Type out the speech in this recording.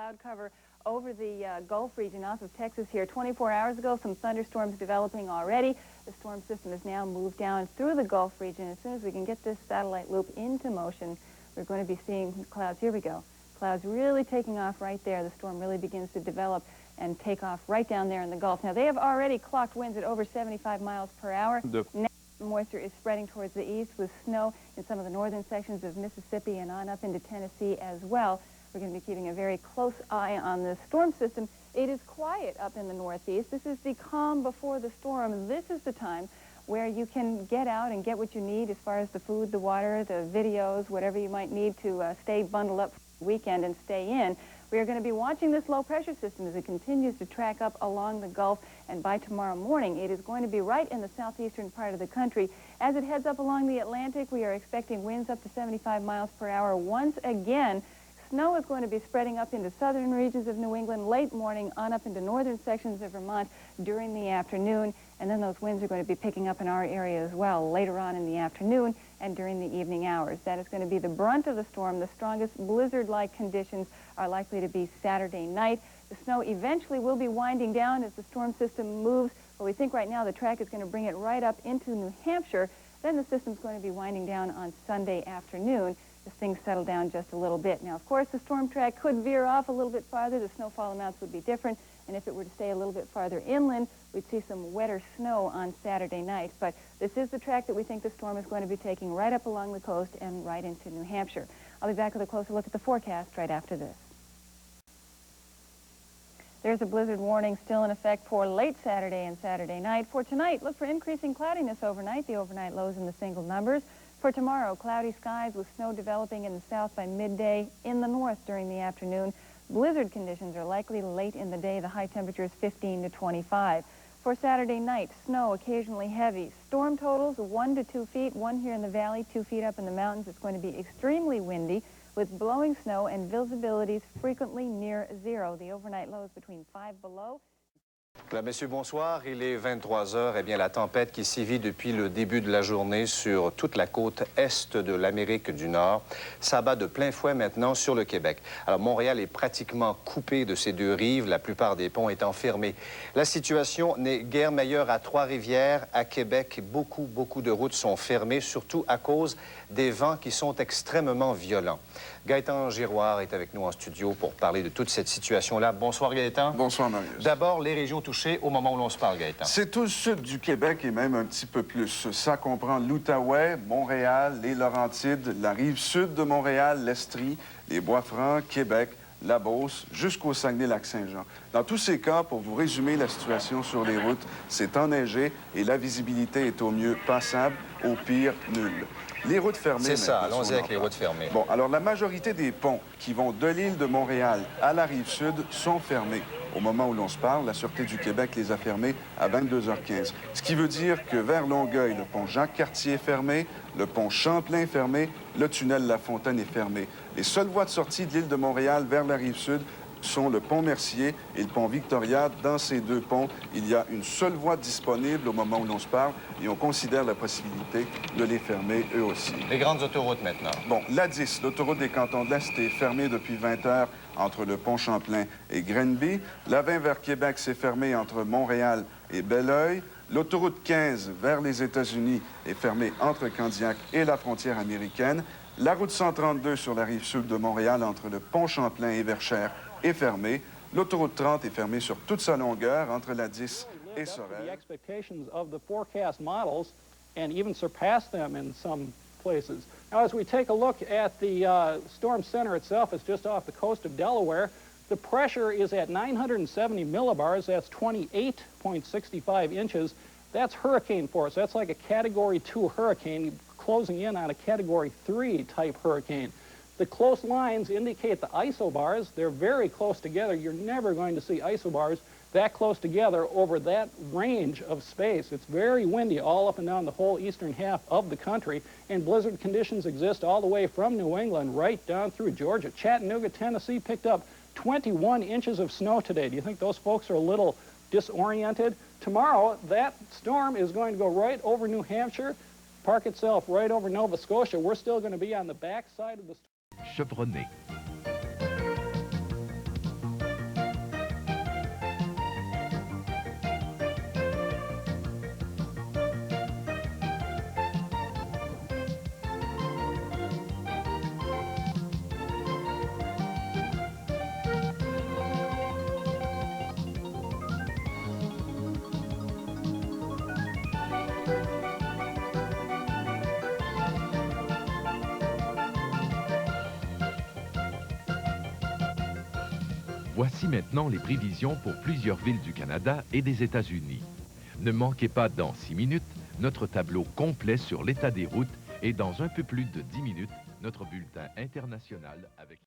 cloud cover over the Gulf region off of Texas here. 24 hours ago, some thunderstorms developing already. The storm system has now moved down through the Gulf region. As soon as we can get this satellite loop into motion, we're going to be seeing clouds. Here we go. Clouds really taking off right there. The storm really begins to develop and take off right down there in the Gulf. Now, they have already clocked winds at over 75 miles per hour. Now, moisture is spreading towards the east with snow in some of the northern sections of Mississippi and on up into Tennessee as well. We're going to be keeping a very close eye on this storm system. It is quiet up in the northeast. This is the calm before the storm. This is the time where you can get out and get what you need as far as the food, the water, the videos, whatever you might need to stay bundled up for the weekend and stay in. We are going to be watching this low-pressure system as it continues to track up along the Gulf, and by tomorrow morning, it is going to be right in the southeastern part of the country. As it heads up along the Atlantic, we are expecting winds up to 75 miles per hour. Once again, snow is going to be spreading up into southern regions of New England late morning on up into northern sections of Vermont during the afternoon, and then those winds are going to be picking up in our area as well later on in the afternoon and during the evening hours. That is going to be the brunt of the storm. The strongest blizzard-like conditions are likely to be Saturday night. The snow eventually will be winding down as the storm system moves, but we think right now the track is going to bring it right up into New Hampshire. Then the system's going to be winding down on Sunday afternoon as things settle down just a little bit. Now, of course, the storm track could veer off a little bit farther. The snowfall amounts would be different, and if it were to stay a little bit farther inland, we'd see some wetter snow on Saturday night. But this is the track that we think the storm is going to be taking right up along the coast and right into New Hampshire. I'll be back with a closer look at the forecast right after this. There's a blizzard warning still in effect for late Saturday and Saturday night. For tonight, look for increasing cloudiness overnight. The overnight lows in the single numbers. For tomorrow, cloudy skies with snow developing in the south by midday, in the north during the afternoon. Blizzard conditions are likely late in the day. The high temperature is 15 to 25. For Saturday night, snow occasionally heavy. Storm totals 1 to 2 feet, 1 here in the valley, 2 feet up in the mountains. It's going to be extremely windy with blowing snow and visibilities frequently near zero. The overnight lows between 5 below. Messieurs, bonsoir. Il est 23 heures. Eh bien, la tempête qui sévit depuis le début de la journée sur toute la côte est de l'Amérique du Nord s'abat de plein fouet maintenant sur le Québec. Alors, Montréal est pratiquement coupé de ses deux rives, la plupart des ponts étant fermés. La situation n'est guère meilleure à Trois-Rivières. À Québec, beaucoup de routes sont fermées, surtout à cause des vents qui sont extrêmement violents. Gaëtan Giroir est avec nous en studio pour parler de toute cette situation-là. Bonsoir, Gaëtan. Bonsoir, Marius. D'abord, les régions touchées au moment où l'on se parle, Gaëtan. C'est tout le sud du Québec et même un petit peu plus. Ça comprend l'Outaouais, Montréal, les Laurentides, la rive sud de Montréal, l'Estrie, les Bois-Francs, Québec, la Beauce, jusqu'au Saguenay-Lac-Saint-Jean. Dans tous ces cas, pour vous résumer la situation sur les routes, c'est enneigé et la visibilité est au mieux passable, au pire nulle. Les routes fermées... C'est ça, allons-y avec les routes fermées. Bon, alors la majorité des ponts qui vont de l'île de Montréal à la rive sud sont fermés. Au moment où l'on se parle, la Sûreté du Québec les a fermés à 22h15. Ce qui veut dire que vers Longueuil, le pont Jacques-Cartier est fermé, le pont Champlain est fermé, le tunnel La Fontaine est fermé. Les seules voies de sortie de l'île de Montréal vers la rive sud sont le pont Mercier et le pont Victoria. Dans ces deux ponts, il y a une seule voie disponible au moment où l'on se parle et on considère la possibilité de les fermer eux aussi. Les grandes autoroutes maintenant. Bon, l'A10, l'autoroute des Cantons de l'Est, est fermée depuis 20 heures entre le pont Champlain et Grenby. La 20 vers Québec s'est fermée entre Montréal et Belleuil. L'autoroute 15 vers les États-Unis est fermée entre Candiac et la frontière américaine. La route 132 sur la rive sud de Montréal entre le pont Champlain et Verchères est fermée. L'autoroute 30 est fermée sur toute sa longueur entre la 10 et Sorel. And even surpass them in some places. Now, as we take a look at the storm center itself, it's just off the coast of Delaware. The pressure is at 970 millibars. That's 28.65 inches. That's hurricane force. That's like a Category 2 hurricane closing in on a Category 3 type hurricane. The close lines indicate the isobars. They're very close together. You're never going to see isobars that close together over that range of space. It's very windy all up and down the whole eastern half of the country, and blizzard conditions exist all the way from New England right down through Georgia. Chattanooga, Tennessee picked up 21 inches of snow today. Do you think those folks are a little disoriented? Tomorrow, that storm is going to go right over New Hampshire, park itself right over Nova Scotia. We're still going to be on the back side of the storm. Chevronné. Voici maintenant les prévisions pour plusieurs villes du Canada et des États-Unis. Ne manquez pas dans 6 minutes notre tableau complet sur l'état des routes et dans un peu plus de 10 minutes, notre bulletin international avec...